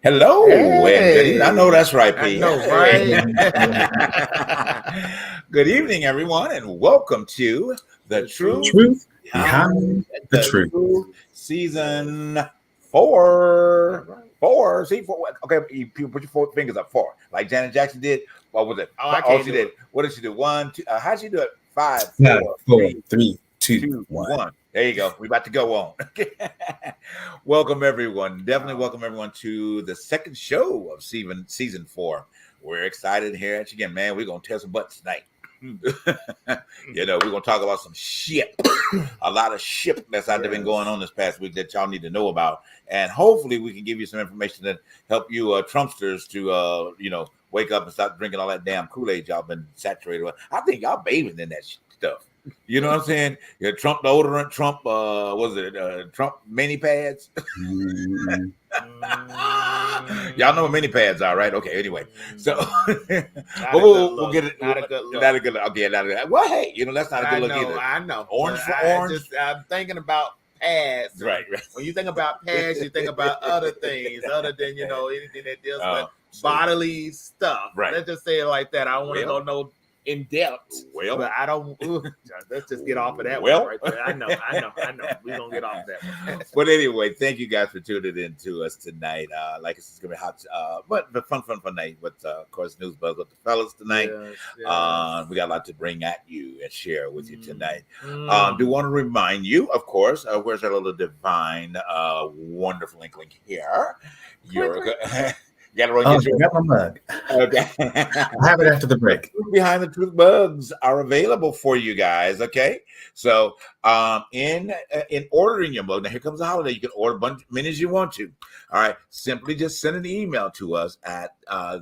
Hello and good evening. I know that's right, I P. know, Hey. right? Good evening, everyone, and welcome to The The Truth truth Truth Behind behind the the truth. Truth, season All four. right. Four. See, four. Okay, you put your four fingers up. Four, like Janet Jackson did. What was it? Oh, I can't she do did. it. What did she do? One, two. How'd she do it? Five, 5, four, 4, three, 3, 2, two, 1. one. There you go. We're about to go on. Welcome everyone. Definitely Wow. welcome everyone to the second show of season 4. We're excited here at you again, man. We're gonna test some butts tonight. We're gonna talk about some shit. A lot of shit that's out there been going on this past week that y'all need to know about, and hopefully we can give you some information that help you Trumpsters to wake up and stop drinking all that damn Kool-Aid y'all been saturated with. I think y'all bathing in that stuff. You know what I'm saying? Yeah, Trump deodorant, Trump Trump mini pads. Mm, Y'all know what mini pads are, right? Okay, anyway. So we'll get it. Not a good look. Not a good look. Okay, not a good. Well, hey, that's not a good look either. I know. Orange But for orange. I'm thinking about pads. Right. When you think about pads, you think about other things other than anything that deals with So- bodily stuff. Right. Let's just say it like that. I don't want to Well- go no in depth. Well- but I don't. Let's just get off of that Well- one right there. I know. We're gonna get off that one. But anyway, thank you guys for tuning in to us tonight. Like it's gonna be hot, but the fun night with, of course, News Buzz with the fellas tonight. Yes. We got a lot to bring at you and share with you tonight. Mm. Do want to remind you, of course, where's our little divine, wonderful inkling here? You got to run Oh, your I got my mug. Okay. I'll have it after the break. Behind the Truth mugs are available for you guys. Okay, so in ordering your mug, now here comes the holiday. You can order many as you want to. All right, simply just send an email to us at at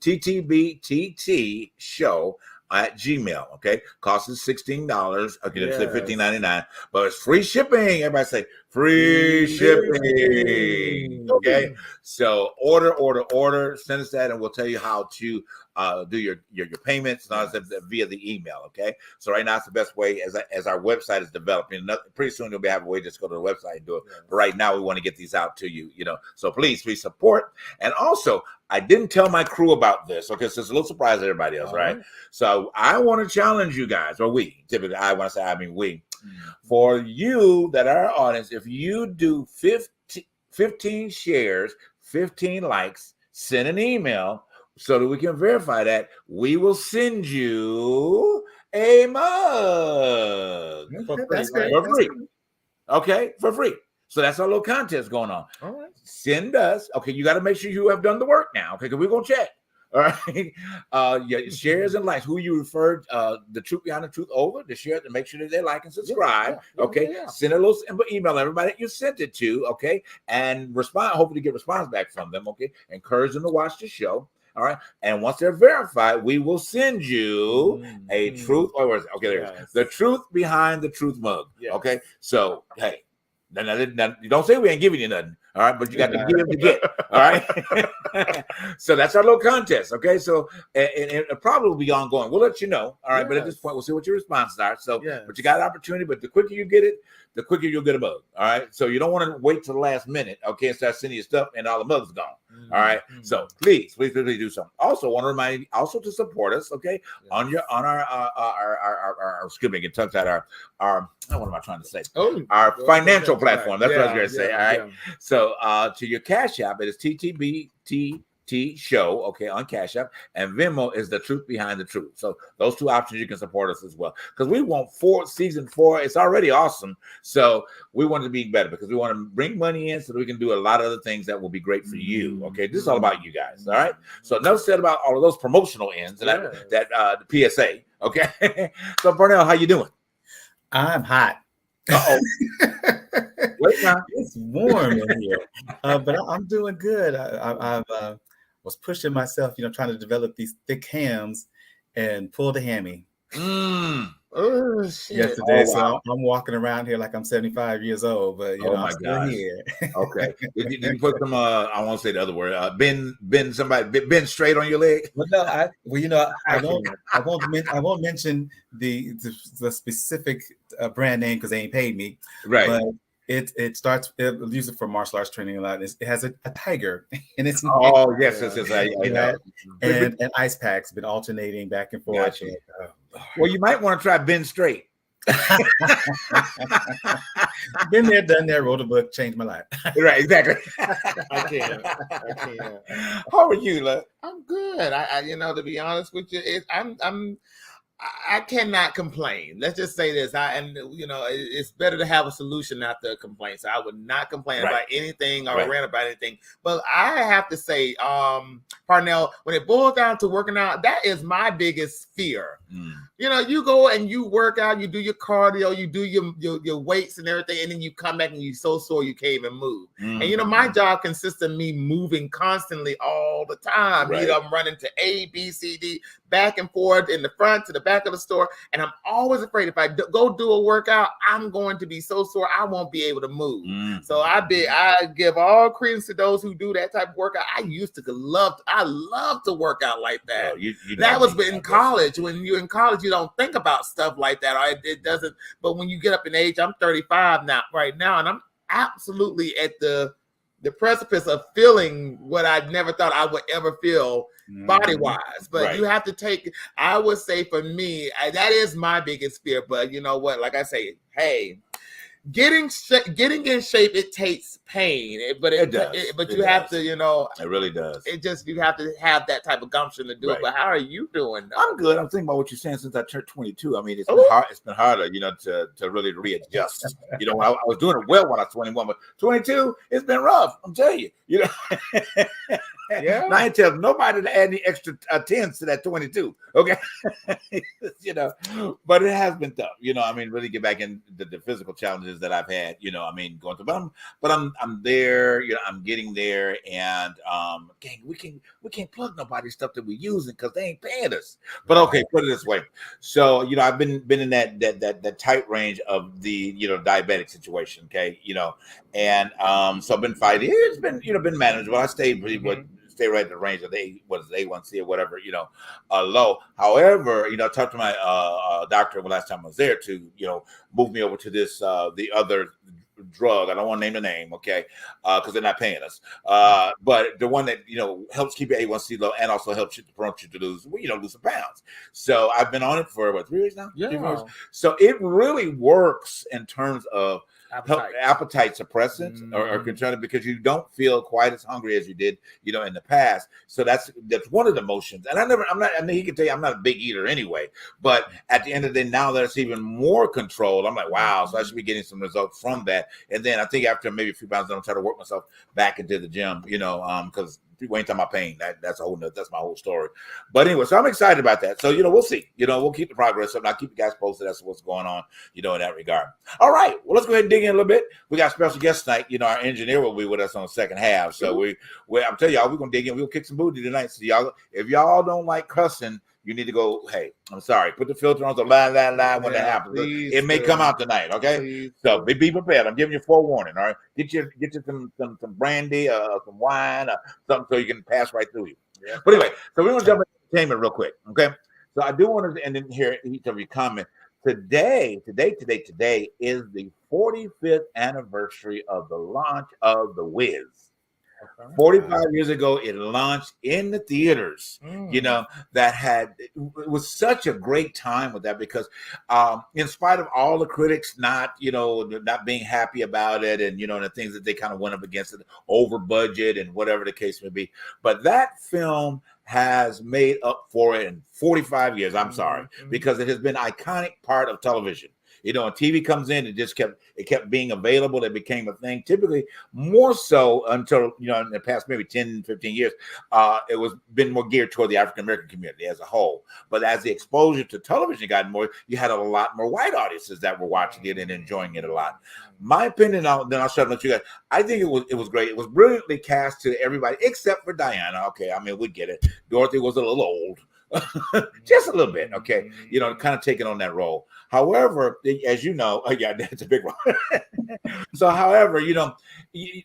ttbttshow@gmail. Okay, cost is $16. Okay, yes. Say $15.99, but it's free shipping. Everybody say free shipping. Okay, so order. Send us that, and we'll tell you how to do your payments via the email. Okay, so right now it's the best way as our website is developing. Pretty soon you'll have a way to just go to the website and do it. Yes. But right now we want to get these out to you. So please support. And also, I didn't tell my crew about this. Okay, so it's a little surprise to everybody else, right? So I want to challenge you guys, or we typically. I want to say, I mean we. For you that are our audience, if you do 15 shares, 15 likes, send an email so that we can verify that, we will send you a mug for free. Okay, for free. So that's our little contest going on. All right. Send us. Okay, you got to make sure you have done the work now. Okay, because we're gonna check. All right. Your shares and likes. Who you referred the Truth Behind the Truth over to share to make sure that they like and subscribe. Okay. Send a little email everybody that you sent it to. Okay, and respond. Hopefully get response back from them. Okay. Encourage them to watch the show. All right. And once they're verified, we will send you a truth. The Truth Behind the Truth mug. Yes. Okay. So hey. Now, you don't say we ain't giving you nothing, all right? But you got to give to get, all right? So that's our little contest, okay? So and it probably will be ongoing. We'll let you know, all right? Yes. But at this point, we'll see what your responses are. So, but you got an opportunity, but the quicker you get it, the quicker you'll get a mug, all right? So you don't want to wait till the last minute, okay, and start sending your stuff and all the mugs gone, all right? So please do something. Also, want to remind you also to support us, okay? On our excuse me, get tongue tied. Our what am I trying to say? Our financial platform. That's what I was going to say. All right. So to your Cash App, it is TTBTT Show, okay, on Cash App, and Venmo is the Truth Behind the Truth. So those two options you can support us as well, because we want season 4. It's already awesome. So we want to be better because we want to bring money in so that we can do a lot of other things that will be great for you. Okay, this is all about you guys. All right. So enough said about all of those promotional ends and that the PSA. Okay. So Burnell, how you doing? I'm hot. Wait now. It's warm in here, but I'm doing good. I was pushing myself, trying to develop these thick hams and pull the hammy. Yesterday, so I'm walking around here like I'm 75 years old, but I'm still here. Okay. Did you put some? I won't say the other word. Bend straight on your leg. Well, no, I won't mention the specific brand name because they ain't paid me. Right. But It starts. It use it for martial arts training a lot. It has a tiger in its Oh yes, I know. and ice packs been alternating back and forth. Gotcha. Well, you might want to try Ben Straight. Been there, done that. Wrote a book, changed my life. Right, exactly. I can't. How are you, look? I'm good. I to be honest with you, I cannot complain. Let's just say this. It's better to have a solution not to complain. So I would not complain about anything or rant about anything. But I have to say, Parnell, when it boils down to working out, that is my biggest fear. You go and you work out, you do your cardio, you do your weights and everything, and then you come back and you're so sore you can't even move. And my job consists of me moving constantly all the time. Right. I'm running to A, B, C, D, back and forth in the front to the back of the store, and I'm always afraid if I go do a workout, I'm going to be so sore I won't be able to move. So I give all credence to those who do that type of workout. I love to work out like that. That was in college. When you're in college, you don't think about stuff like that. It doesn't. But when you get up in age, I'm 35 right now, and I'm absolutely at the precipice of feeling what I never thought I would ever feel body wise. But you have to take, I would say for me, that is my biggest fear. But you know what? Like I say, hey, getting in shape, it takes pain, but it does. You have to, it really does. You have to have that type of gumption to do it. But how are you doing? I'm good. I'm thinking about what you're saying since I turned 22. I mean, it's been hard. It's been harder, to really readjust. I was doing it well when I was 21, but 22, it's been rough. I'm telling you. Yeah. I ain't telling nobody to add any extra tens to that 22. Okay. But it has been tough. Really get back into the physical challenges that I've had. Going through. But I'm there. I'm getting there, and we can't plug nobody's stuff that we're using because they ain't paying us. But okay, put it this way. So I've been in that tight range of the diabetic situation. Okay, and so I've been fighting. It's been been manageable. I stay pretty good. Stay right in the range of the A1C or whatever, low. However, I talked to my doctor last time I was there to, move me over to this, the other drug. I don't want to name the name, okay, because they're not paying us. But the one that, helps keep your A1C low and also helps you to lose, lose some pounds. So I've been on it for, 3 weeks now? Yeah. 3 years. So it really works in terms of appetite suppressant or controlling, because you don't feel quite as hungry as you did, in the past. So that's one of the motions. And he can tell you I'm not a big eater anyway, but at the end of the day, now that it's even more controlled, I'm like, wow, so I should be getting some results from that. And then I think after maybe a few pounds, I'm trying to work myself back into the gym, because people ain't talking about pain. That's my whole story. But anyway, so I'm excited about that. So, we'll see. We'll keep the progress up, and I'll keep you guys posted as to what's going on, in that regard. All right. Well, let's go ahead and dig in a little bit. We got a special guest tonight. Our engineer will be with us on the second half. So I'm telling y'all, we're gonna dig in. We'll kick some booty tonight. So y'all, if y'all don't like cussing, you need to go, hey, I'm sorry, put the filter on the line when that happens. It may come out tonight, okay? Please. So be prepared. I'm giving you forewarning, all right? Get you some brandy, some wine, something so you can pass right through you. Yeah. But anyway, so we're going to jump into entertainment real quick, okay? So I do want to end in here each of your comment. Today is the 45th anniversary of the launch of The Wiz. 45 years ago, it launched in the theaters. It was such a great time with that, because in spite of all the critics not being happy about it, and the things that they kind of went up against it, over budget and whatever the case may be, but that film has made up for it in 45 years. I'm sorry, because it has been an iconic part of television. When TV comes in, it kept being available. It became a thing, typically more so until, in the past maybe 10, 15 years, it was been more geared toward the African-American community as a whole. But as the exposure to television got more, you had a lot more white audiences that were watching it and enjoying it a lot. My opinion, then I'll shut up you guys. I think it was great. It was brilliantly cast to everybody except for Diana. Okay, we get it. Dorothy was a little old. just a little bit. Okay, you know, kind of taking on that role. However, as you know, yeah, that's a big one. So, however, you know,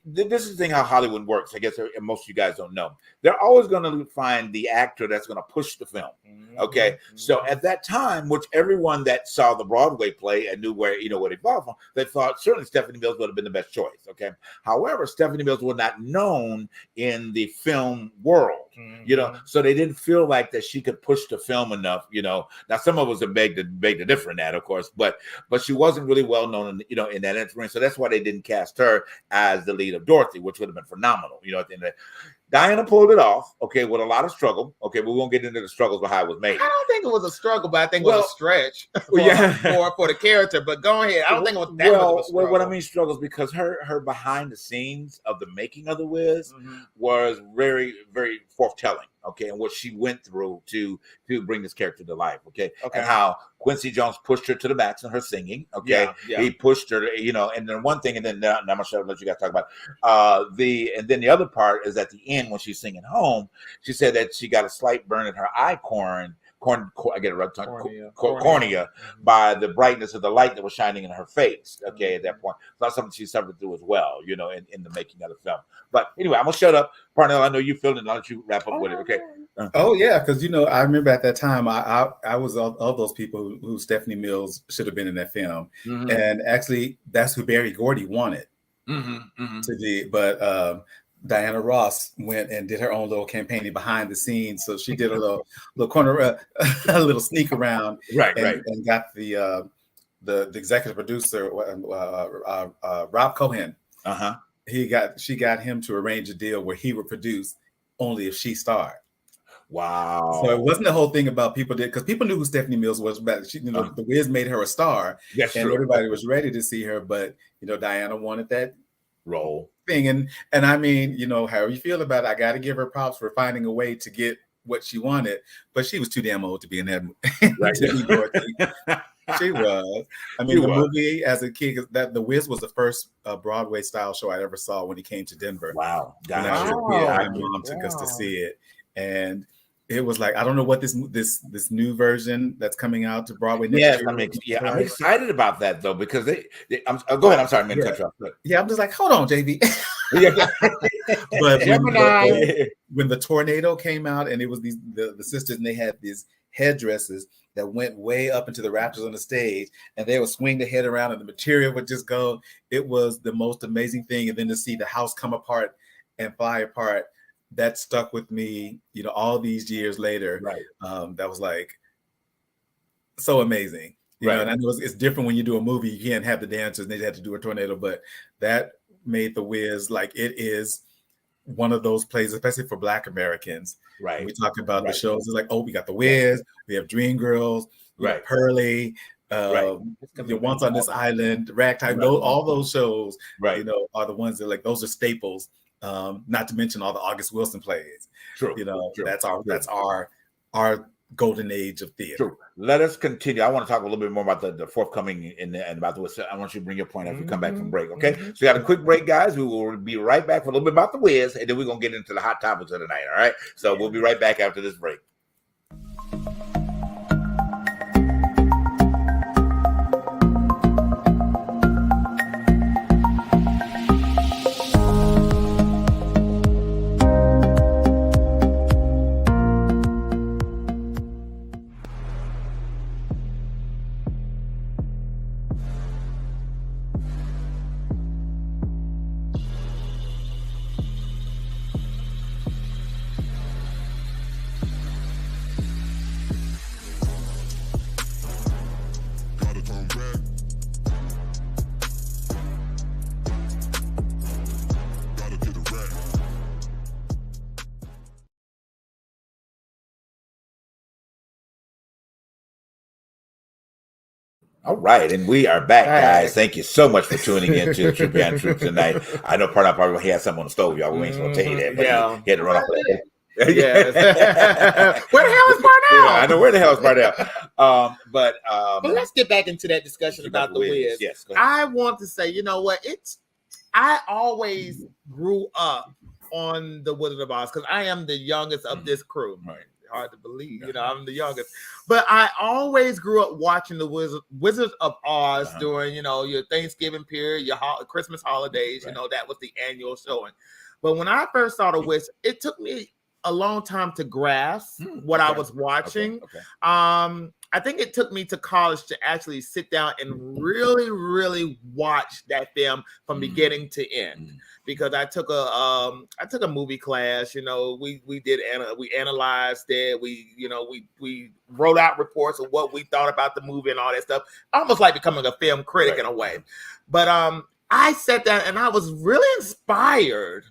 this is the thing how Hollywood works. I guess most of you guys don't know. They're always going to find the actor that's going to push the film. Okay, so at that time, which everyone that saw the Broadway play and knew where where they bought from, they thought certainly Stephanie Mills would have been the best choice. Okay, however, Stephanie Mills was not known in the film world. You know, so they didn't feel like that she could push the film enough. You know, now some of us have begged to differ in that, of course, but she wasn't really well known, in that experience. So that's why they didn't cast her as the lead of Dorothy, which would have been phenomenal. You know, at the end of Diana pulled it off, okay, with a lot of struggle. Okay, we won't get into the struggles of how it was made. I don't think it was a struggle, but I think it was a stretch for the character. But go ahead. I don't think it was that much of a struggle. Well, what I mean struggles because her behind the scenes of the making of The Wiz was very, very forthtelling. Okay, and what she went through to bring this character to life. Okay, and how Quincy Jones pushed her to the max in her singing. Okay, he pushed her, and then one thing, and then I'm not sure let you guys talk about and then the other part is at the end when she's singing Home, she said that she got a slight burn in her eye I get it right, cornea by the brightness of the light that was shining in her face. Okay, at that point, so that's something she suffered through as well. In the making of the film. But anyway, I'm gonna shut up. Parnell, I know you feel it. I'll let you wrap up with it. Okay. Oh yeah, because I remember at that time I was of those people who Stephanie Mills should have been in that film, and actually that's who Berry Gordy wanted to be, but Diana Ross went and did her own little campaigning behind the scenes, so she did a little corner, a little sneak around, and got the executive producer Rob Cohen. She got him to arrange a deal where he would produce only if she starred. Wow! So it wasn't the whole thing about because people knew who Stephanie Mills was, but The Wiz made her a star, everybody was ready to see her. But Diana wanted that role thing, and I mean, however you feel about it, I got to give her props for finding a way to get what she wanted. But she was too damn old to be in that. She was. I mean, movie as a kid, that The Wiz was the first Broadway style show I ever saw when he came to Denver. Wow! My mom took us to see it, and it was like, I don't know what this new version that's coming out to Broadway next year. I'm excited about that though because go ahead. I'm sorry, I'm going to cut you off. Yeah, I'm just like, hold on, JB. But when the tornado came out and it was the sisters and they had these headdresses that went way up into the rafters on the stage, and they would swing the head around and the material would just go. It was the most amazing thing. And then to see the house come apart and fly apart, that stuck with me, all these years later. That was like so amazing. You know, and I know it's different when you do a movie. You can't have the dancers, and they had to do a tornado, but that made The Wiz like it is one of those plays, especially for Black Americans. When we talk about the shows, it's like, oh, we got The Wiz, we have Dreamgirls, we have Pearly, Once on This Island, Ragtime. All those shows, are the ones that like those are staples. Not to mention all the August Wilson plays. That's our golden age of theater. True. Let us continue. I want to talk a little bit more about the forthcoming and about the Wiz. I want you to bring your point as we come back from break. Okay. So we got a quick break, guys. We will be right back for a little bit about the Wiz, and then we're gonna get into the hot topics of the night. All right. So we'll be right back after this break. All right, and we are back, guys. Thank you so much for tuning in to Troop Beyond Troops tonight. I know Parnell probably had something on the stove, y'all. We ain't gonna tell you that, but he had to run off. Where the hell is Parnell? I know where the hell is Parnell. But let's get back into that discussion about the Wiz. Yes, I want to say, you know what? I always grew up on the Wizard of Oz because I am the youngest of this crew. hard to believe. You know, I'm the youngest. But I always grew up watching the Wizards of Oz during, you know, your Thanksgiving period, your Christmas holidays. You know, that was the annual showing. But when I first saw the Wiz, it took me a long time to grasp what I was watching. I think it took me to college to actually sit down and really, really watch that film from beginning to end. Because I took a movie class. You know, we analyzed it. We wrote out reports of what we thought about the movie and all that stuff. Almost like becoming a film critic in a way. But I sat down and I was really inspired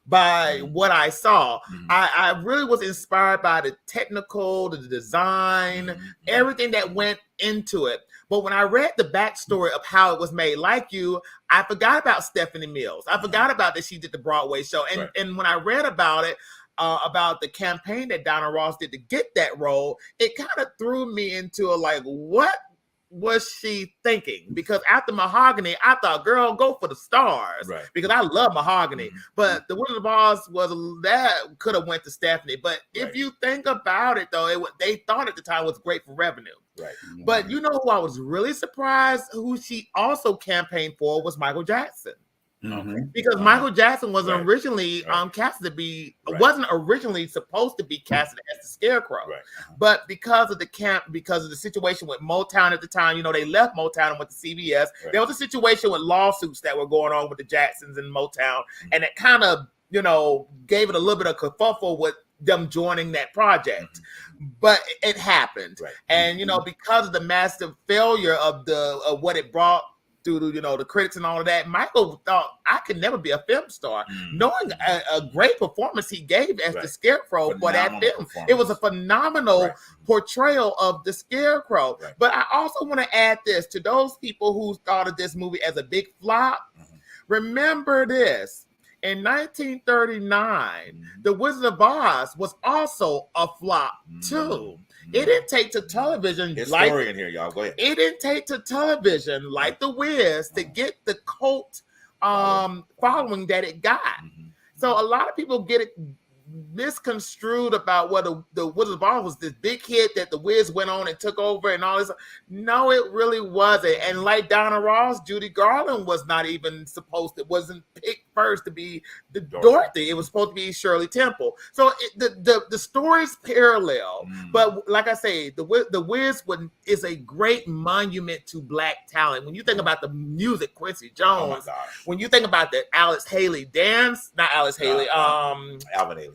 by what I saw. I really was inspired by the technical, the design, everything that went into it. But when I read the backstory of how it was made, like you, I forgot about Stephanie Mills. I forgot about that she did the Broadway show. And when I read about it, about the campaign that Donna Ross did to get that role, it kind of threw me into what was she thinking? Because after Mahogany, I thought, girl, go for the stars, because I love Mahogany. But the Wizard of Oz could have went to Stephanie. But if you think about it, though, they thought at the time was great for revenue. But you know who I was really surprised who she also campaigned for was Michael Jackson. Because Michael Jackson wasn't originally casted to be, wasn't originally supposed to be casted as the Scarecrow. But because of the situation with Motown at the time, you know, they left Motown and went to CBS. There was a situation with lawsuits that were going on with the Jacksons and Motown, and it kind of, you know, gave it a little bit of kerfuffle with them joining that project. But it happened. And, you know, because of the massive failure of what it brought through, you know, the critics and all of that, Michael thought, I could never be a film star. Knowing a great performance he gave as the Scarecrow for that film. It was a phenomenal portrayal of the Scarecrow. But I also want to add this to those people who thought of this movie as a big flop. Remember this. In 1939, The Wizard of Oz was also a flop too. It didn't take to television historian here, y'all. Go ahead. It didn't take to television like The Wiz to get the cult following that it got. So a lot of people get it misconstrued about whether the Wizard of Oz was this big hit that the Wiz went on and took over and all this. No, it really wasn't. And like Donna Ross, Judy Garland wasn't picked first to be the Dorothy. It was supposed to be Shirley Temple. So the stories parallel. But like I say, the Wiz is a great monument to Black talent. When you think about the music, Quincy Jones. When you think about the Alvin Haley dance, not Alice Haley, Alvin Haley.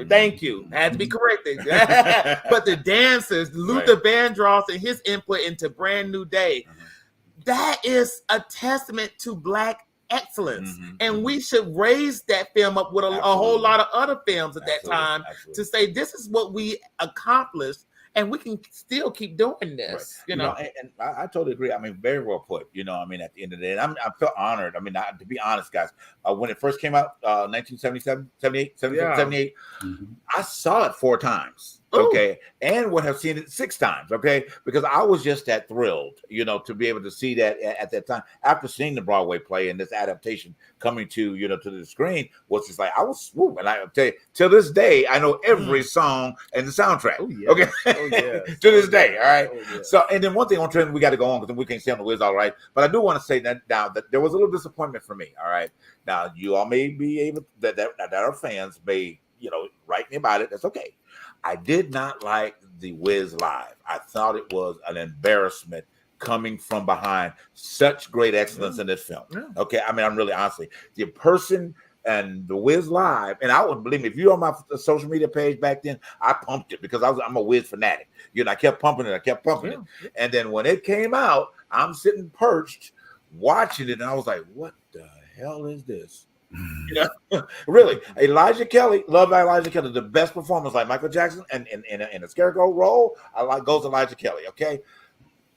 Thank you. I had to be corrected. But the dancers, Luther Vandross and his input into Brand New Day, that is a testament to Black excellence. And we should raise that film up with a whole lot of other films at that time to say this is what we accomplished. And we can still keep doing this, you know. And I totally agree. I mean, very well put. You know, I mean, at the end of the day, I felt honored. I mean, to be honest, guys, when it first came out, 1977, 78, I saw it 4 times. Okay, and would have seen it 6 times. Okay, because I was just that thrilled, you know, to be able to see that at that time after seeing the Broadway play and this adaptation coming to, you know, to the screen was just like I was swooped. And I tell you, till this day, I know every song and the soundtrack. Okay, to this day. All right. So, and then one thing on trend, we got to go on because we can't stay on the Wiz, all right. But I do want to say that now that there was a little disappointment for me. All right. Now you all may be able that our fans may, you know, write me about it. That's okay. I did not like the Wiz live. I thought it was an embarrassment coming from behind such great excellence in this film. Okay, I mean, I'm really honestly the person and the Wiz live, and I would believe me if you're on my social media page back then, I pumped it because I'm a Wiz fanatic. You know, I kept pumping it, and then when it came out, I'm sitting perched watching it, and I was like, "What the hell is this?" You know, really, Elijah Kelly, love Elijah Kelly, the best performance like Michael Jackson and in a Scarecrow role. I like goes Elijah Kelly. Okay,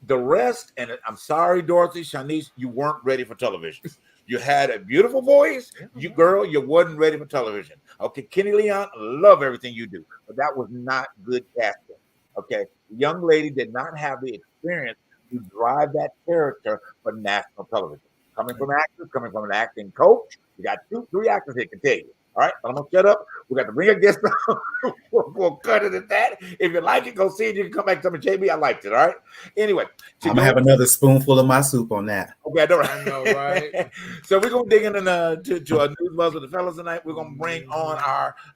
the rest, and I'm sorry, Dorothy, Shanice, you weren't ready for television. You had a beautiful voice, you wasn't ready for television. Okay, Kenny Leon, love everything you do, but that was not good casting. Okay, the young lady did not have the experience to drive that character for national television. Coming from actors, coming from an acting coach. You got 2-3 actors here can tell you. All right, I'm gonna shut up. We got to bring a guest on. We'll cut it at that. If you like it, go see it. You can come back to me, JB. I liked it. All right. Anyway, I'm gonna have another spoonful of my soup on that. Okay, I know, right? So we're gonna dig into to our news buzz with the fellas tonight. We're gonna bring on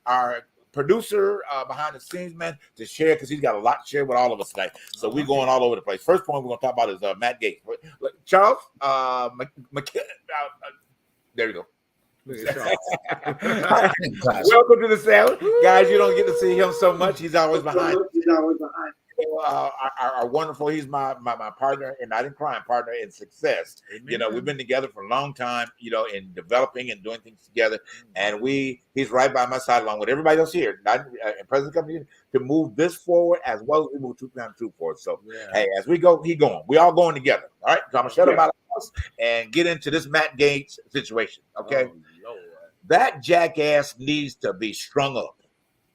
our producer behind the scenes, man, to share because he's got a lot to share with all of us tonight. So we're going all over the place. First point we're gonna talk about is Matt Gaetz. Charles, there you go. Welcome to the sound, guys. You don't get to see him so much. He's always behind. Our wonderful, he's my partner and not in crime, partner in success. Amen. You know, we've been together for a long time, you know, in developing and doing things together. And he's right by my side along with everybody else here, not in present company, to move this forward as well as we move Truth Beyond Truth forward. So hey, as we go, he going. We all going together. All right. So I'm gonna shut up about us and get into this Matt Gaetz situation. Okay. That jackass needs to be strung up.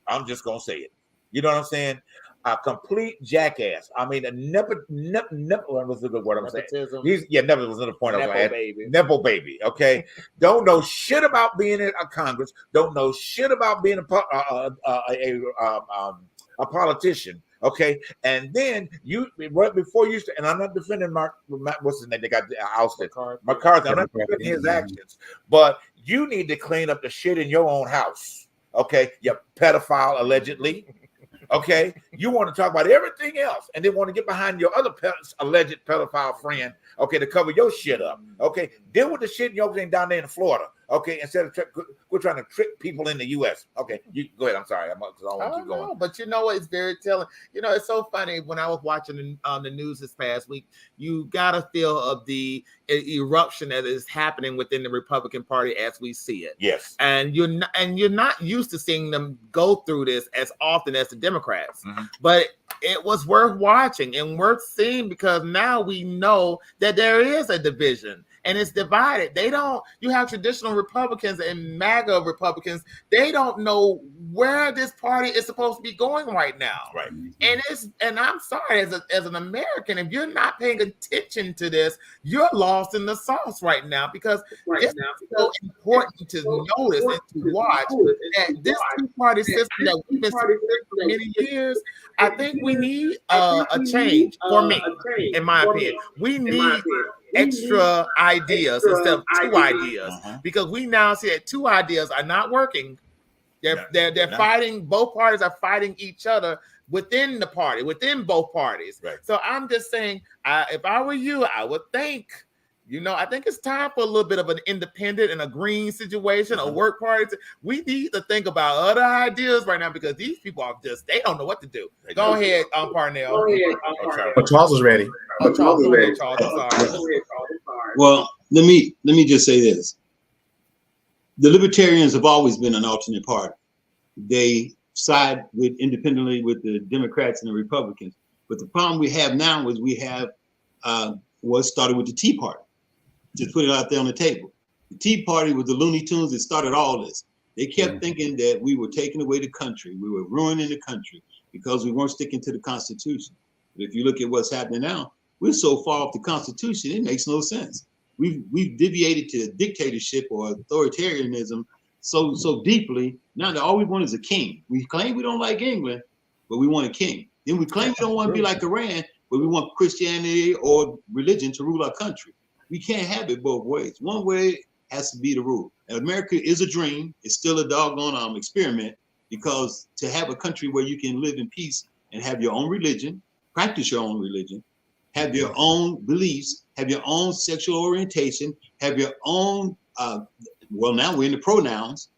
I'm just gonna say it. You know what I'm saying? A complete jackass. I mean, a nipple. What's the good word I'm saying? Never was the point of it. Nipple baby. Okay, don't know shit about being in a Congress. Don't know shit about being a politician. Okay, and then right before you, and I'm not defending what's his name? They got ousted. McCarthy. I'm not defending his actions, but you need to clean up the shit in your own house. Okay, you pedophile allegedly. Okay, you want to talk about everything else, and then want to get behind your other alleged pedophile friend. Okay, to cover your shit up. Okay, deal with the shit in your thing down there in Florida. Okay, instead of we're trying to trick people in the U.S. Okay, you go ahead. I'm sorry, I don't want to keep going. No, but you know what? It's very telling. You know, it's so funny. When I was watching the news this past week, you got a feel of the eruption that is happening within the Republican Party as we see it. Yes, and you're not used to seeing them go through this as often as the Democrats, but it was worth watching and worth seeing because now we know that there is a division. And it's divided. You have traditional Republicans and MAGA Republicans. They don't know where this party is supposed to be going right now. Right. And I'm sorry, as an American, if you're not paying attention to this, you're lost in the sauce right now because it's so important to notice and to watch that this two-party system that we've been seeing for many years, I think we need a change for me, in my opinion. We need extra ideas instead of two ideas because we now see that two ideas are not working. They're fighting. Both parties are fighting each other within the party, within both parties. Right. So I'm just saying, if I were you, I would think. I think it's time for a little bit of an independent and a green situation, a work party. We need to think about other ideas right now because these people are they don't know what to do. Go ahead, Parnell. Charles is ready. Charles is ready. Charles, I'm sorry. Well, let me just say this. The Libertarians have always been an alternate party. They side independently with the Democrats and the Republicans. But the problem we have now is we have what started with the Tea Party. Just put it out there on the table. The Tea Party was the Looney Tunes that started all this. They kept thinking that we were taking away the country. We were ruining the country because we weren't sticking to the Constitution. But if you look at what's happening now, we're so far off the Constitution, it makes no sense. We've deviated to dictatorship or authoritarianism so deeply. Now that all we want is a king. We claim we don't like England, but we want a king. Then we claim we don't want to be like Iran, but we want Christianity or religion to rule our country. We can't have it both ways. One way has to be the rule. And America is a dream. It's still a doggone experiment because to have a country where you can live in peace and have your own religion, practice your own religion, have your own beliefs, have your own sexual orientation, have your own, well, now we're in the pronouns.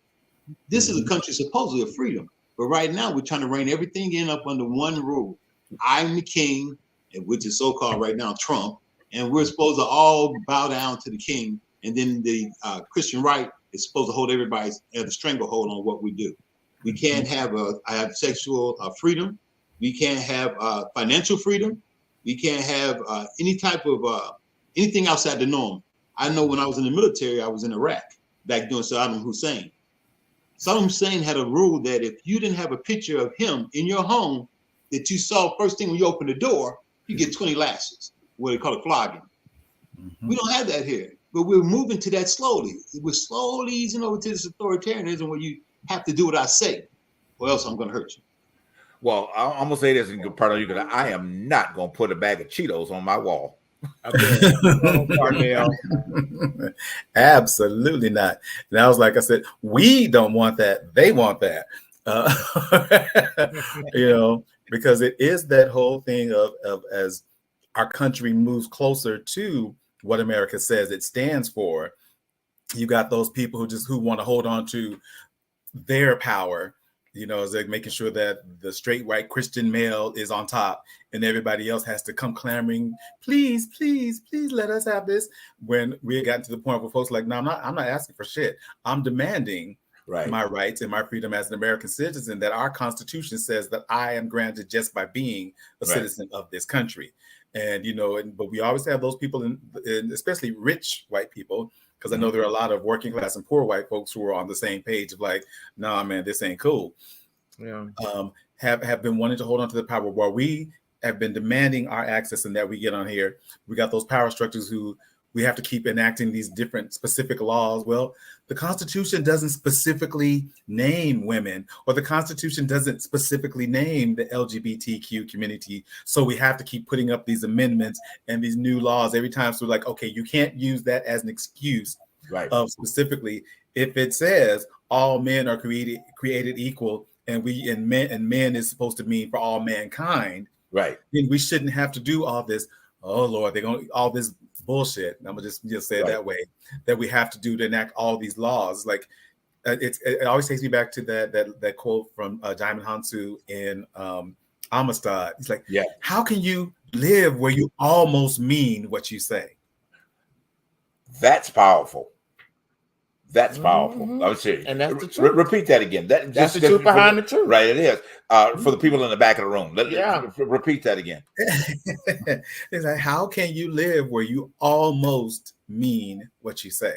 This is a country supposedly of freedom. But right now we're trying to rein everything in up under one rule. I'm the king, which is so-called right now Trump, and we're supposed to all bow down to the king. And then the Christian right is supposed to hold everybody at a stranglehold on what we do. We can't have sexual freedom. We can't have financial freedom. We can't have any type of anything outside the norm. I know when I was in the military, I was in Iraq back during Saddam Hussein. Saddam Hussein had a rule that if you didn't have a picture of him in your home that you saw first thing when you opened the door, you get 20 lashes, what they call a flogging. We don't have that here. But we're moving to that slowly. We're slowly easing over to this authoritarianism where you have to do what I say, or else I'm going to hurt you. Well, I'm gonna say this in good part of you, because I am not gonna put a bag of Cheetos on my wall. Absolutely not. And I was like, I said, we don't want that. They want that. You know, because it is that whole thing of as our country moves closer to what America says it stands for, you got those people who want to hold on to their power. You know, it's like making sure that the straight white Christian male is on top and everybody else has to come clamoring, please, please, please let us have this. When we had gotten to the point where folks like, no, I'm not asking for shit. I'm demanding my rights and my freedom as an American citizen that our Constitution says that I am granted just by being a citizen of this country. And, you know, but we always have those people, in especially rich white people, because I know there are a lot of working class and poor white folks who are on the same page of like, nah, man, this ain't cool. Yeah. Have been wanting to hold on to the power while we have been demanding our access and that we get on here. We got those power structures who we have to keep enacting these different specific laws. Well, the Constitution doesn't specifically name women, or the Constitution doesn't specifically name the LGBTQ community. So we have to keep putting up these amendments and these new laws every time. So like, okay, you can't use that as an excuse of specifically if it says all men are created equal and men is supposed to mean for all mankind. Right. Then we shouldn't have to do all this. Oh Lord, they're going to all this bullshit. I'm gonna just say it that way, that we have to do to enact all these laws. Like it always takes me back to that quote from Diamond Hansu in Amistad. He's like, how can you live where you almost mean what you say? That's powerful. That's powerful. I would say, and that's the truth. Repeat that again. That's the truth behind the truth. Right, it is. For the people in the back of the room, repeat that again. It's like, how can you live where you almost mean what you say?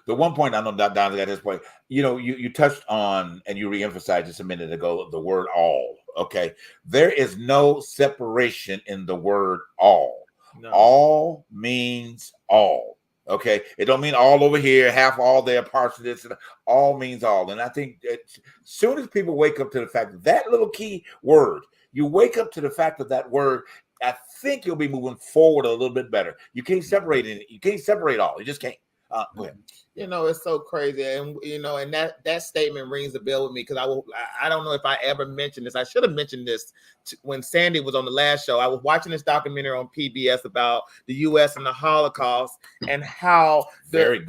The one point I know Don at this point, you know, you touched on and you reemphasized just a minute ago the word all. Okay, there is no separation in the word all. No. All means all. Okay, it don't mean all over here, half all there, parts of this. All means all, and I think that as soon as people wake up to the fact that little key word, you wake up to the fact of that word, I think you'll be moving forward a little bit better. You can't separate it. You can't separate all. You just can't. Go ahead. You know, it's so crazy, and you know, and that statement rings a bell with me because I don't know if I ever mentioned this. I should have mentioned this when Sandy was on the last show. I was watching this documentary on PBS about the U.S. and the Holocaust and how the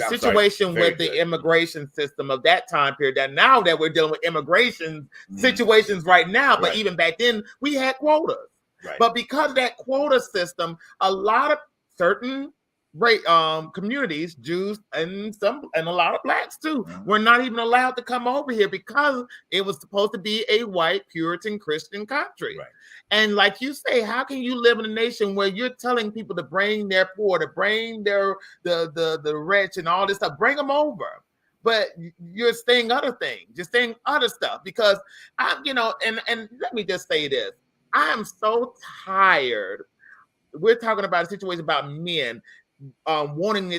situation with the immigration system of that time period. That now that we're dealing with immigration situations right now, but even back then we had quotas. Right. But because of that quota system, a lot of certain communities, Jews and a lot of blacks too, were not even allowed to come over here because it was supposed to be a white Puritan Christian country. Right. And like you say, how can you live in a nation where you're telling people to bring their poor, to bring their the rich and all this stuff, bring them over, but you're saying other things, you're saying other stuff because I'm, you know, and let me just say this, I am so tired. We're talking about a situation about men wanting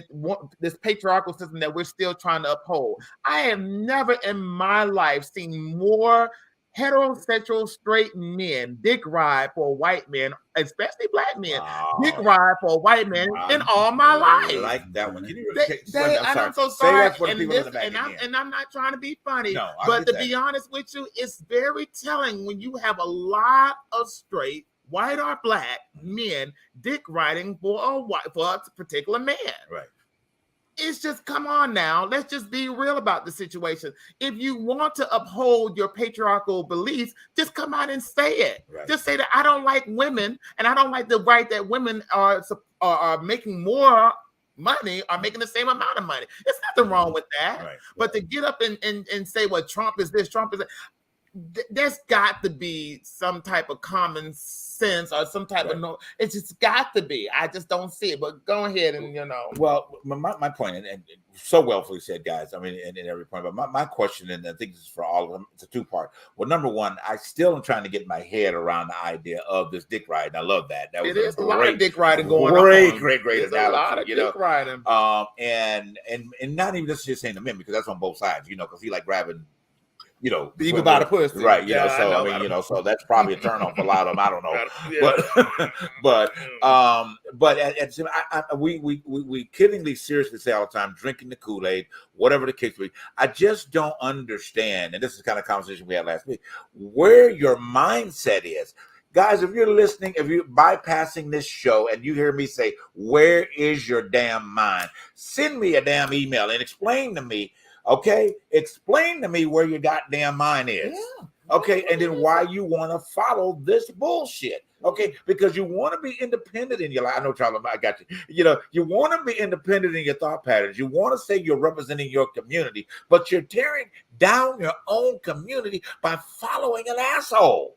this patriarchal system that we're still trying to uphold. I have never in my life seen more heterosexual straight men dick ride for white men, especially black men, dick ride for white men in all my life. I like that one. I'm so sorry. And I'm not trying to be funny, but to be honest with you, it's very telling when you have a lot of straight white or black men dick riding for a particular man. Right. It's just, come on now. Let's just be real about the situation. If you want to uphold your patriarchal beliefs, just come out and say it. Right. Just say that I don't like women and I don't like the right that women are making more money or making the same amount of money. There's nothing wrong with that. Right. But to get up and say, well, Trump is this, Trump is that. There's got to be some type of common sense or some type of no. It's just got to be. I just don't see it. But go ahead and Well, my point, and so wellfully said, guys. I mean, in every point. But my question, and I think this is for all of them. It's a two-part. Well, number one, I still am trying to get my head around the idea of this dick riding. I love that. That was a lot of dick riding going on. Great There's analogy. A lot of dick riding. And not even just saying the men, because that's on both sides. Because he like grabbing. Even by the pussy, right? So that's probably a turn on for a lot of them. I don't know, but we kiddingly seriously say all the time, drinking the Kool-Aid, whatever the case may be. I just don't understand, and this is the kind of conversation we had last week, where your mindset is. Guys, if you're listening, if you're bypassing this show and you hear me say, where is your damn mind? Send me a damn email and explain to me. Okay, explain to me where your goddamn mind is. Yeah. Okay, and then why you want to follow this bullshit. Okay, because you want to be independent in your life. I know, Charlie, I got you. You want to be independent in your thought patterns. You want to say you're representing your community, but you're tearing down your own community by following an asshole.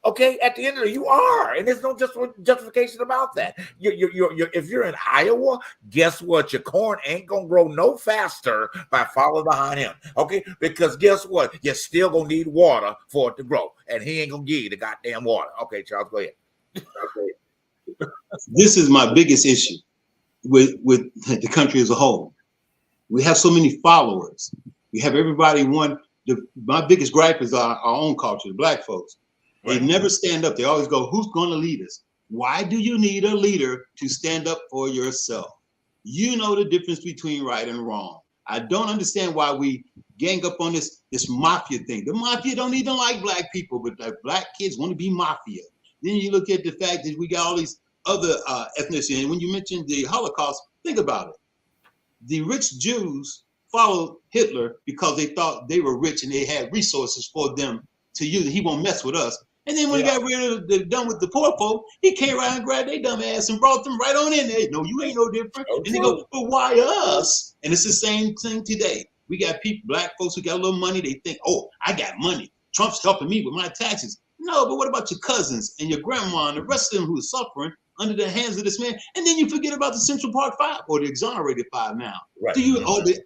Okay, at the end of it, you are, and there's no justification about that. If you're in Iowa, guess what? Your corn ain't gonna grow no faster by following behind him. Okay, because guess what? You're still gonna need water for it to grow, and he ain't gonna give you the goddamn water. Okay, Charles, go ahead. Okay. This is my biggest issue with the country as a whole. We have so many followers. We have everybody my biggest gripe is our own culture, the Black folks. They never stand up. They always go, who's going to lead us? Why do you need a leader to stand up for yourself? You know the difference between right and wrong. I don't understand why we gang up on this mafia thing. The mafia don't even like Black people, but the Black kids want to be mafia. Then you look at the fact that we got all these other ethnicities. And when you mentioned the Holocaust, think about it. The rich Jews followed Hitler because they thought they were rich and they had resources for them to use. He won't mess with us. And then when he got done with the poor folk, he came around and grabbed their dumb ass and brought them right on in there. No, you ain't no different. And they go, but why us? And it's the same thing today. We got people, Black folks who got a little money. They think, oh, I got money. Trump's helping me with my taxes. No, but what about your cousins and your grandma and the rest of them who are suffering under the hands of this man? And then you forget about the Central Park 5 or the exonerated 5 now. Right. Or the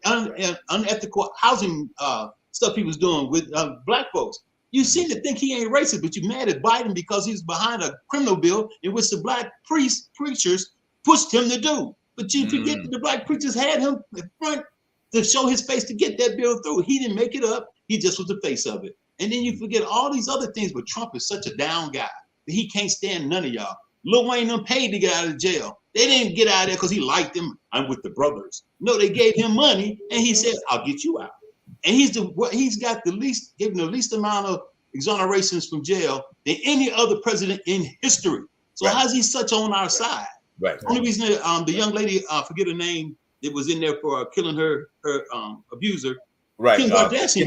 unethical housing stuff he was doing with Black folks. You seem to think he ain't racist, but you're mad at Biden because he's behind a criminal bill in which the Black preachers pushed him to do. But you forget that the Black preachers had him in front to show his face to get that bill through. He didn't make it up. He just was the face of it. And then you forget all these other things, but Trump is such a down guy that he can't stand none of y'all. Lil Wayne them paid to get out of jail. They didn't get out of there because he liked them. I'm with the brothers. No, they gave him money and he said, I'll get you out. And he's got given the least amount of exonerations from jail than any other president in history. So how's he such on our side? Right. Only reason that the young lady, forget her name, that was in there for killing her abuser. Right. Kim Kardashian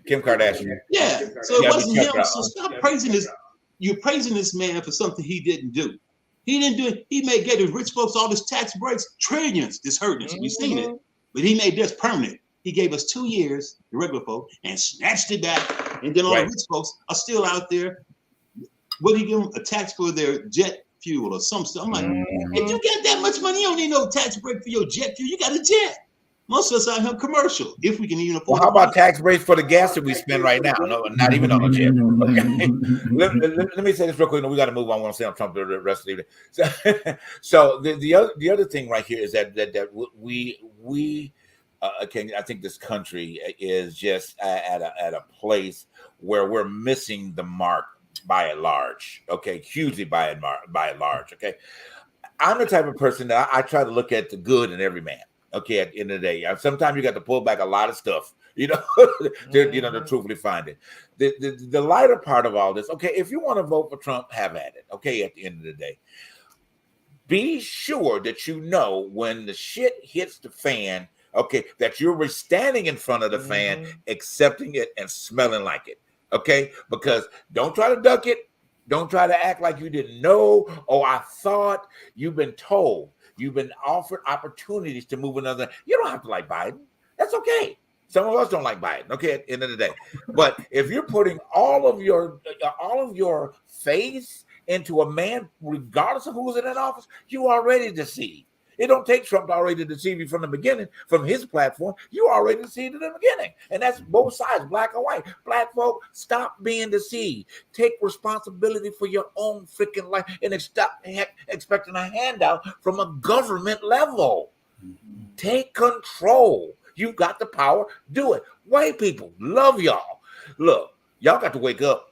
Kim Kardashian. Yeah. So it wasn't him. So stop praising this. You're praising this man for something he didn't do. He didn't do it. He gave the rich folks all this tax breaks, trillions. This hurt us. We've seen it. But he made this permanent. He gave us 2 years, the regular folk, and snatched it back. And then all the rich folks are still out there. What do you give them? A tax for their jet fuel or some stuff. I'm like, if you get that much money, you don't need no tax break for your jet fuel. You got a jet. Most of us out here commercial, if we can even afford. Well, how about tax breaks for the gas that we spend right now? No, not even on a jet. Okay. let me say this real quick. No, we got to move on. I want to stay on Trump the rest of the evening. So the other thing right here is that we I think this country is just at a place where we're missing the mark by and large. Okay, hugely by and large. Okay, I'm the type of person that I try to look at the good in every man. Okay, at the end of the day, sometimes you got to pull back a lot of stuff, to truthfully find it. The lighter part of all this. Okay, if you want to vote for Trump, have at it. Okay, at the end of the day, be sure that you know when the shit hits the fan. Okay, that you're standing in front of the fan, accepting it and smelling like it. Okay, because don't try to duck it. Don't try to act like you didn't know. Oh, I thought. You've been told. You've been offered opportunities to move another. You don't have to like Biden. That's okay. Some of us don't like Biden. Okay, at the end of the day, but if you're putting all of your faith into a man, regardless of who's in that office, you already deceived. It don't take Trump to already deceive you from the beginning, from his platform. You already deceived in the beginning. And that's both sides, black and white. Black folk, stop being deceived. Take responsibility for your own freaking life and stop expecting a handout from a government level. Take control. You've got the power. Do it. White people, love y'all. Look, y'all got to wake up.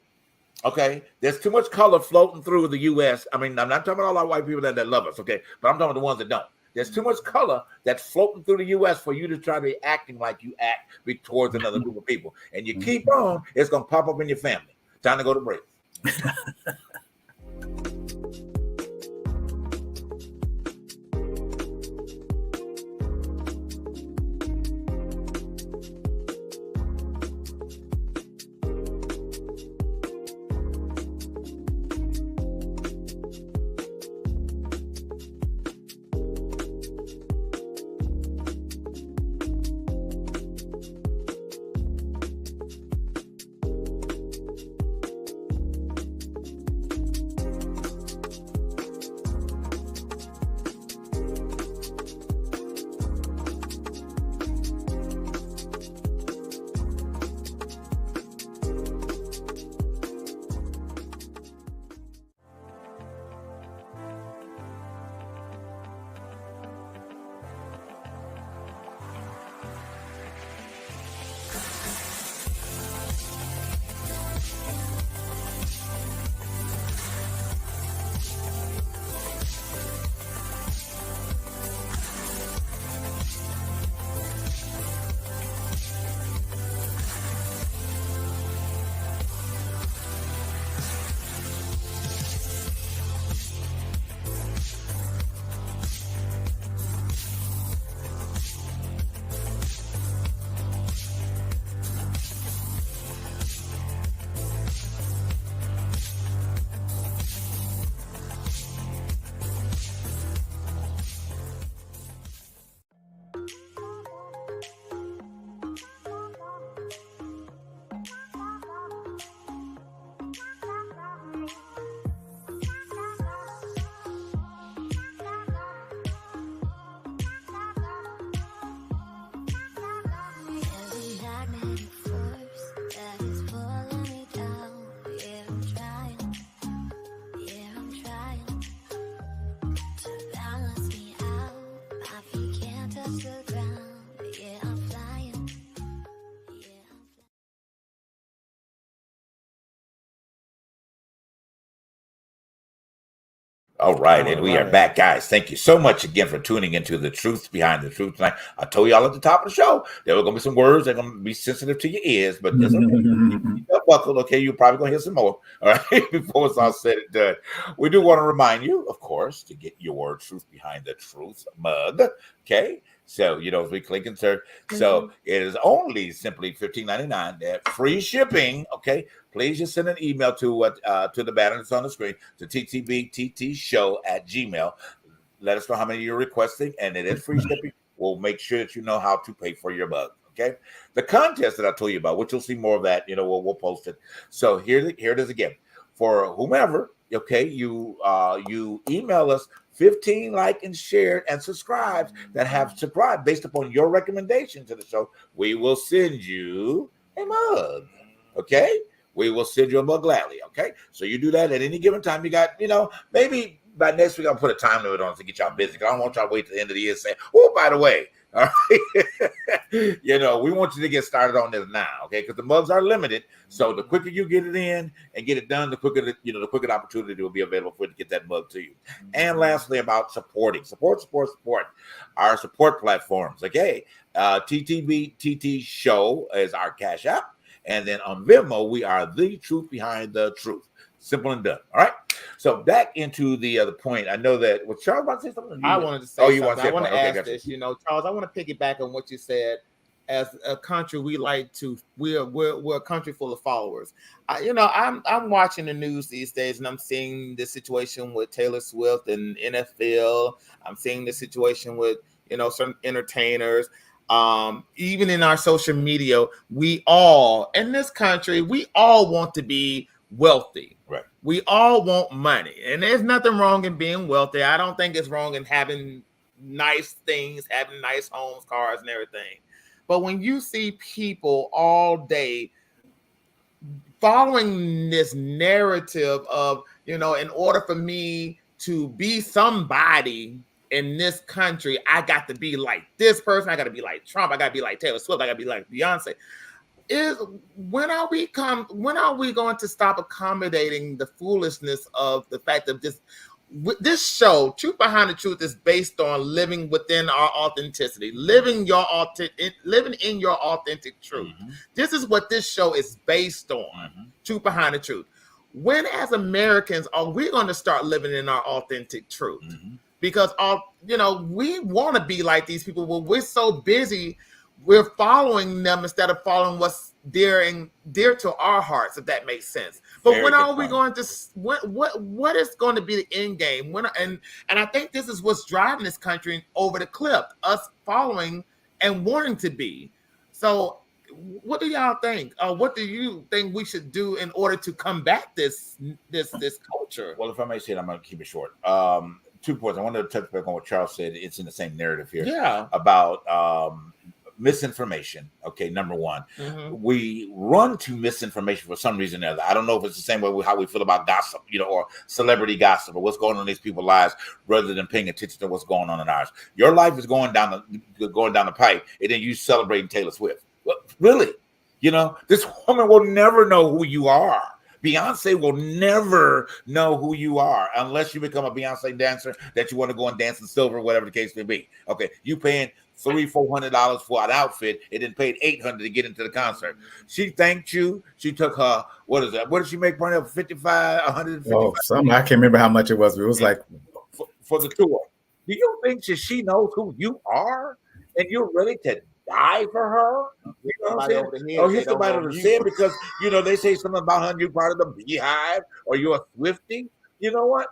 Okay, there's too much color floating through the U.S. I mean, I'm not talking about all our white people that love us, okay? But I'm talking about the ones that don't. There's too much color that's floating through the U.S. for you to try to be acting like you act towards another group of people. And you keep on, it's going to pop up in your family. Time to go to break. All right, and we are back, guys. Thank you so much again for tuning into the Truth Behind the Truth tonight. I told y'all at the top of the show there were going to be some words that are going to be sensitive to your ears, but there's buckled, okay? You're probably going to hear some more, all right, before it's all said and done. We do want to remind you, of course, to get your Truth Behind the Truth mug, okay? So, as we click and search. So it is only simply $15.99. Free shipping, okay? Please just send an email to the banner that's on the screen, to ttbttshow@gmail. Let us know how many you're requesting, and it is free shipping. We'll make sure that you know how to pay for your mug, okay? The contest that I told you about, which you'll see more of that, we'll post it. So here it is again. For whomever, okay, you email us 15 like and shared and subscribes that have subscribed based upon your recommendation to the show. We will send you a mug, okay? We will send you a mug gladly, okay? So you do that at any given time. You got, maybe by next week I'll put a time limit on it to get y'all busy. I don't want y'all to wait till the end of the year and say, oh, by the way, all right, we want you to get started on this now, okay? Because the mugs are limited. So the quicker you get it in and get it done, the quicker the quicker opportunity will be available for you to get that mug to you. And lastly, about support our support platforms, okay? TTB Show is our Cash App, and then on Venmo we are the Truth Behind the Truth. Simple and done. All right. So back into the other point. I know that was Charles about to say something. I wanted to say something. I want to ask this. Charles, I want to piggyback on what you said. As a country, we're a country full of followers. I'm watching the news these days, and I'm seeing the situation with Taylor Swift and NFL. I'm seeing the situation with certain entertainers. Even in our social media, we all in this country, we all want to be wealthy. Right. We all want money, and there's nothing wrong in being wealthy. I don't think it's wrong in having nice things, having nice homes, cars, and everything. But when you see people all day following this narrative of, in order for me to be somebody in this country, I got to be like this person, I got to be like Trump, I got to be like Taylor Swift, I got to be like Beyonce. When are we going to stop accommodating the foolishness of the fact that this show, Truth Behind the Truth, is based on living within our authenticity, living in your authentic truth. Mm-hmm. This is what this show is based on. Mm-hmm. Truth Behind the Truth. When, as Americans, are we going to start living in our authentic truth? Mm-hmm. Because we want to be like these people, but we're so busy. We're following them instead of following what's dear to our hearts, if that makes sense. But when are we going to? What is going to be the end game? And I think this is what's driving this country over the cliff. Us following and wanting to be. So, what do y'all think? What do you think we should do in order to combat this culture? Well, if I may say it, I'm going to keep it short. 2 points. I wanted to touch back on what Charles said. It's in the same narrative here. Yeah. About misinformation. Okay, number one, we run to misinformation for some reason or other. I don't know if it's the same way how we feel about gossip, or celebrity gossip, or what's going on in these people's lives, rather than paying attention to what's going on in ours. Your life is going down the pipe, and then you celebrating Taylor Swift. Well, really, this woman will never know who you are. Beyonce will never know who you are unless you become a Beyonce dancer that you want to go and dance in silver, whatever the case may be. Okay, you paying $300-400 for an outfit, and then paid $800 to get into the concert. She thanked you. She took her, what is that? What did she make money of? 150. Oh, something. I can't remember how much it was. But it was like for the tour. Do you think that she knows who you are, and you're ready to die for her? You know what I'm saying? Or hit somebody over the head because they say something about her and you're part of the beehive or you're a Swiftie. You know what?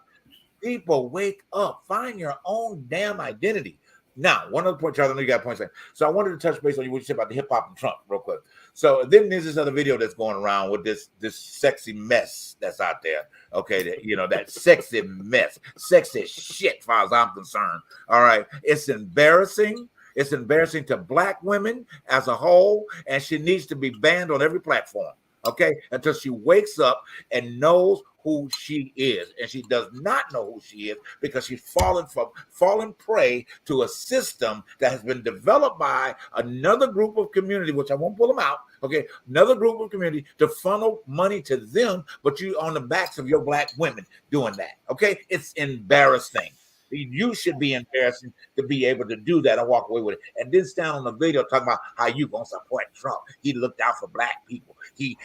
People, wake up. Find your own damn identity. Now, one other point, Charles, I know you got points there. So I wanted to touch base on what you said about the hip hop and Trump real quick. So then there's this other video that's going around with this sexy mess that's out there. Okay, that sexy mess, sexy shit, as far as I'm concerned. All right, it's embarrassing. It's embarrassing to Black women as a whole, and she needs to be banned on every platform. Okay, until she wakes up and knows who she is, and she does not know who she is because she's fallen prey to a system that has been developed by another group of community, which I won't pull them out. Okay, another group of community to funnel money to them, but you on the backs of your Black women doing that. Okay, it's embarrassing. You should be embarrassing to be able to do that and walk away with it. And then stand on the video talking about how you gonna support Trump. He looked out for Black people. He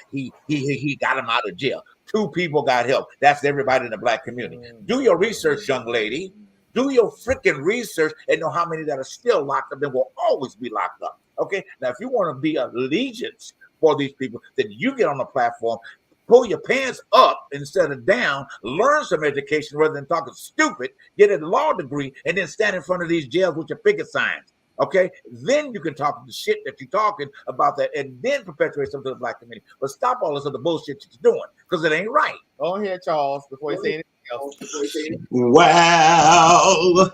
got him out of jail. 2 people got help. That's everybody in the Black community. Do your research, young lady. Do your freaking research and know how many that are still locked up and will always be locked up. Okay. Now, if you want to be allegiance for these people, then you get on the platform. Pull your pants up instead of down, learn some education rather than talking stupid, get a law degree, and then stand in front of these jails with your picket signs. Okay, then you can talk the shit that you're talking about that, and then perpetuate something to the Black community. But stop all this other bullshit that you're doing because it ain't right. Go ahead, Charles, before you say anything else. Wow.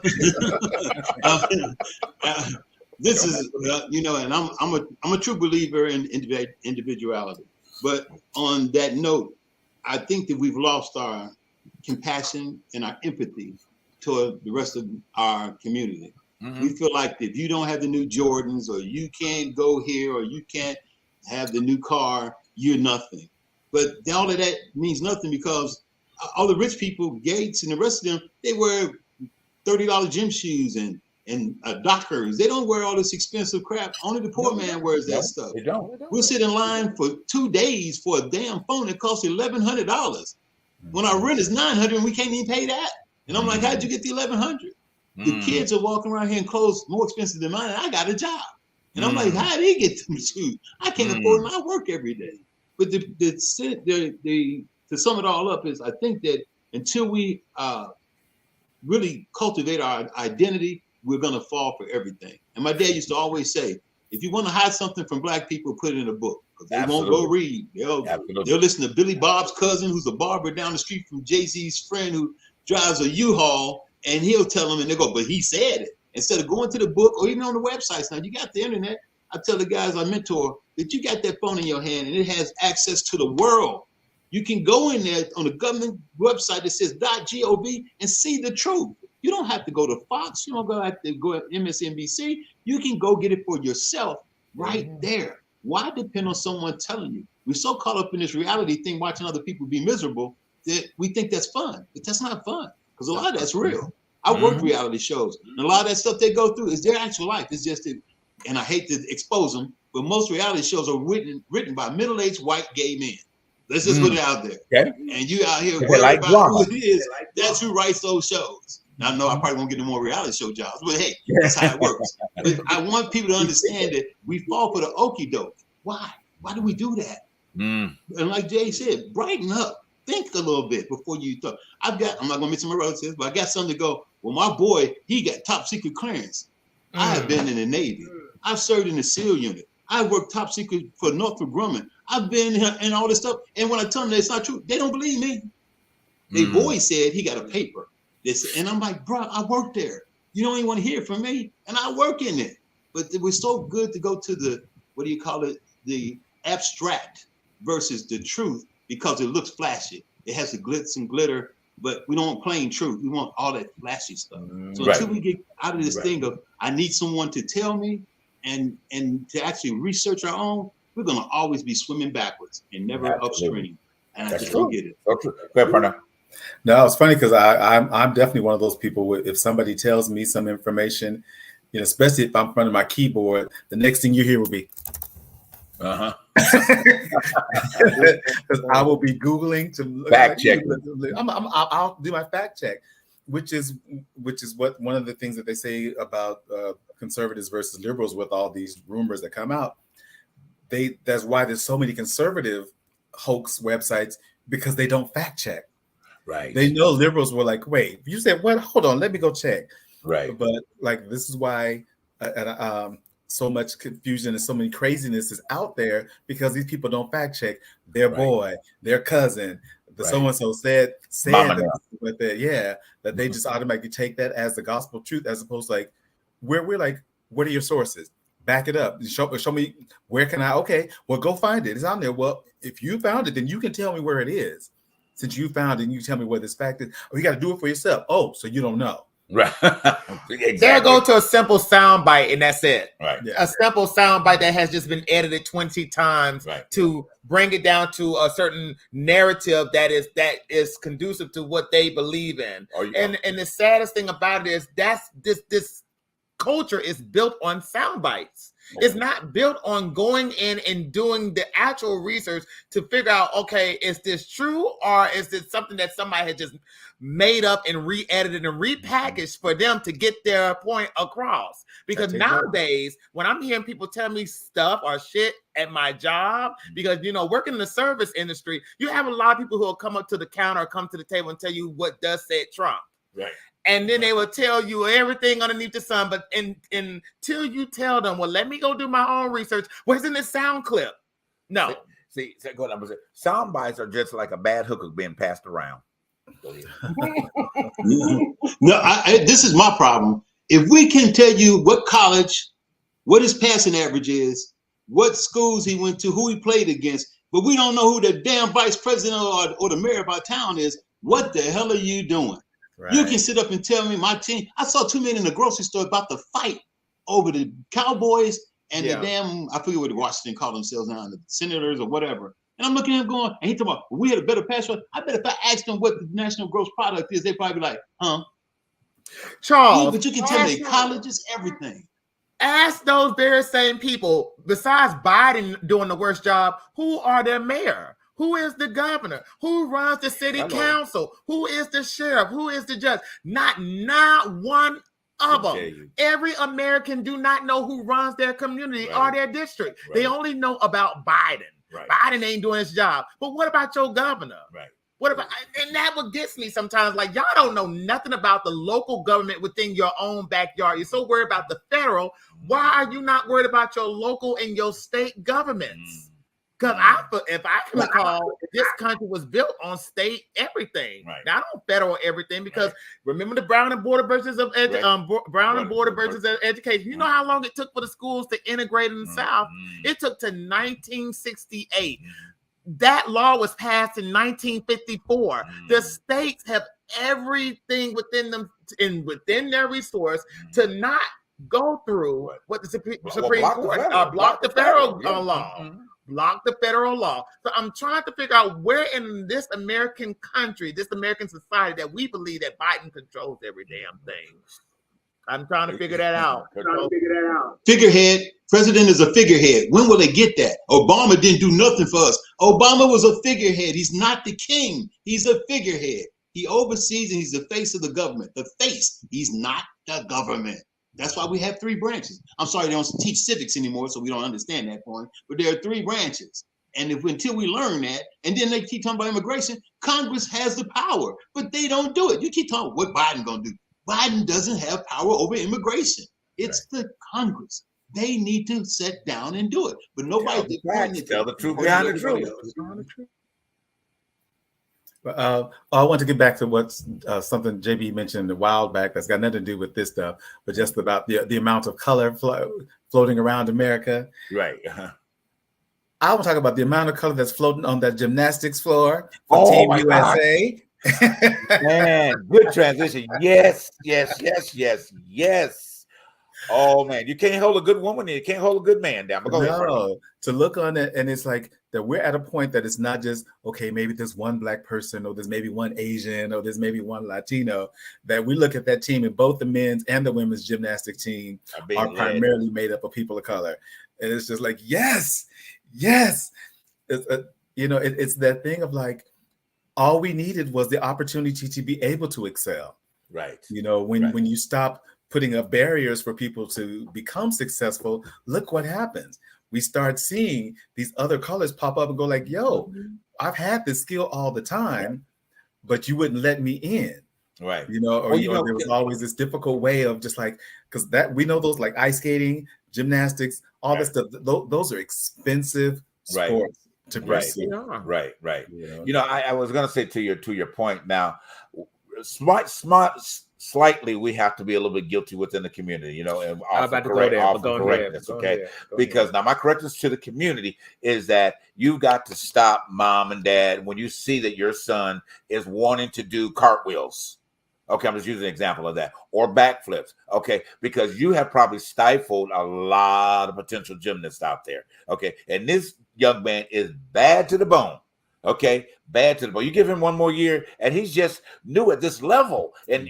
This is, and I'm a true believer in individuality. But on that note, I think that we've lost our compassion and our empathy toward the rest of our community. Mm-hmm. We feel like if you don't have the new Jordans, or you can't go here, or you can't have the new car, you're nothing. But all of that means nothing because all the rich people, Gates and the rest of them, they wear $30 gym shoes and Dockers. They don't wear all this expensive crap. Only the poor man wears that stuff. They don't. We'll sit in line for 2 days for a damn phone that costs $1,100. When our rent is $900 and we can't even pay that. And I'm like, how'd you get the $1,100? The kids are walking around here in clothes more expensive than mine, and I got a job. And I'm like, how did he get them shoes? I can't afford my work every day. But to sum it all up is, I think that until we really cultivate our identity, we're going to fall for everything. And my dad used to always say, If you want to hide something from black people, put it in a book. Because they won't go read. They'll listen to Billy Bob's cousin, who's a barber down the street from Jay-Z's friend who drives a U-Haul, and he'll tell them, and they go, but he said it. Instead of going to the book or even on the websites. Now, you got the internet. I tell the guys I mentor that you got that phone in your hand, and it has access to the world. You can go in there on the government website that says .gov and see the truth. You don't have to go to Fox. You don't have to go to MSNBC. You can go get it for yourself right there. Why depend on someone telling you? We're so caught up in this reality thing, watching other people be miserable, that we think that's fun. But that's not fun, because a lot of that's real. I work reality shows, and a lot of that stuff they go through is their actual life. It's just, and I hate to expose them, but most reality shows are written by middle-aged white gay men. Let's just put it out there. Okay. And you out here worried about who it is. That's who writes those shows. Now, I know I probably won't get no more reality show jobs, but hey, that's how it works. But I want people to understand that we fall for the okie doke. Why? Why do we do that? And like Jay said, brighten up. Think a little bit before you talk. I'm not going to mention my relatives, but I got something to go. Well, my boy, he got top secret clearance. I have been in the Navy. I've served in the SEAL unit. I worked top secret for Northrop Grumman. I've been in all this stuff. And when I tell them that it's not true, they don't believe me. The boy said he got a paper. And I'm like, bro, I work there. You don't even want to hear from me. And I work in it. But it was so good to go to the, what do you call it? The abstract versus the truth, because it looks flashy. It has the glitz and glitter, but we don't want plain truth. We want all that flashy stuff. So until we get out of this thing of, I need someone to tell me and to actually research our own, we're going to always be swimming backwards and never upstream. And I just don't get it. So true. Go ahead, Pranav. No, it's funny because I'm definitely one of those people. If somebody tells me some information, you know, especially if I'm in front of my keyboard, the next thing you hear will be, because I will be Googling to fact check. I'll do my fact check, which is what one of the things that they say about conservatives versus liberals with all these rumors that come out. That's why there's so many conservative hoax websites, because they don't fact check. Right. They know liberals were like, wait, you said what? Hold on, let me go check. Right. But like, this is why so much confusion and so many craziness is out there, because these people don't fact check their boy, their cousin, the so-and-so said that they just automatically take that as the gospel truth, as opposed to like, we're like, what are your sources? Back it up. Show me, where can I? Okay, well, go find it. It's on there. Well, if you found it, then you can tell me where it is. Since you found it, and you tell me where this fact is. Oh, you got to do it for yourself. Oh, so you don't know. Right. Exactly. They'll go to a simple sound bite, and that's it. Right. Yeah. A simple sound bite that has just been edited 20 times to bring it down to a certain narrative that is conducive to what they believe in. And the saddest thing about it is this culture is built on sound bites. It's not built on going in and doing the actual research to figure out, okay, is this true, or is this something that somebody had just made up and re-edited and repackaged for them to get their point across? Because nowadays, when I'm hearing people tell me stuff or shit at my job, because, you know, working in the service industry, you have a lot of people who will come up to the counter or come to the table and tell you what does say Trump. Right. And then they will tell you everything underneath the sun. But until you tell them, well, let me go do my own research. What's in this sound clip? No. See, go ahead. Sound bites are just like a bad hooker being passed around. No, this is my problem. If we can tell you what college, what his passing average is, what schools he went to, who he played against, but we don't know who the damn vice president or the mayor of our town is, what the hell are you doing? Right. You can sit up and tell me my team. I saw two men in the grocery store about to fight over the Cowboys and the damn, I forget what Washington called themselves now, the Senators or whatever. And I'm looking at him going, and he talking about, well, we had a better pass rush. I bet if I asked them what the national gross product is, they'd probably be like, huh? Charles. Yeah, but you can tell me colleges, everything. Ask those very same people, besides Biden doing the worst job, who are their mayor? Who is the governor? Who runs the city council? Who is the sheriff? Who is the judge? Not one of them. Every American do not know who runs their community or their district. They only know about Biden. Biden ain't doing his job. But what about your governor? What about, and that what gets me sometimes, like y'all don't know nothing about the local government within your own backyard. You're so worried about the federal. Why are you not worried about your local and your state governments? Because if I can recall, this country was built on state everything, not on federal everything. Because remember the Brown and Board of Bursaries of Education. You know how long it took for the schools to integrate in the South? It took to 1968. That law was passed in 1954. The states have everything within them and within their resource to not go through what the Supreme Court block the federal law. Block the federal law. So I'm trying to figure out where in this American country, this American society, that we believe that Biden controls every damn thing. I'm trying to figure that out. Figurehead. President is a figurehead. When will they get that? Obama didn't do nothing for us. Obama was a figurehead. He's not the king. He's a figurehead. He oversees and he's the face of the government. The face. He's not the government. That's why we have 3 branches. I'm sorry, they don't teach civics anymore, so we don't understand that point. But there are 3 branches. And until we learn that, and then they keep talking about immigration, Congress has the power, but they don't do it. You keep talking what Biden gonna do. Biden doesn't have power over immigration. It's the Congress. They need to sit down and do it. But nobody tell the truth behind the truth. I want to get back to what's something JB mentioned a while back that's got nothing to do with this stuff, but just about the amount of color floating around America. Right. I want to talk about the amount of color that's floating on that gymnastics floor for Team USA. Man, good transition. Yes. Oh man, you can't hold a good woman and you can't hold a good man down. But go ahead. To look on it, and it's like that we're at a point that it's not just okay, maybe there's one black person, or there's maybe one Asian, or there's maybe one Latino. That we look at that team, and both the men's and the women's gymnastic team are primarily made up of people of color, and it's just like yes. It's it's that thing of like all we needed was the opportunity to be able to excel. Right. When you stop putting up barriers for people to become successful, look what happens. We start seeing these other colors pop up and go like, yo, I've had this skill all the time, but you wouldn't let me in. Right. There was always this difficult way of just like, because that we know those like ice skating, gymnastics, all this stuff, those are expensive sports to pursue. Right. I was gonna say to your point now, slightly we have to be a little bit guilty within the community, and I'm about to go there, but go ahead. Because now my correctness to the community is that you've got to stop mom and dad when you see that your son is wanting to do cartwheels. Okay, I'm just using an example of that, or backflips. Okay, because you have probably stifled a lot of potential gymnasts out there. Okay, and this young man is bad to the bone. Okay, bad to the bone. You give him one more year, and he's just new at this level, and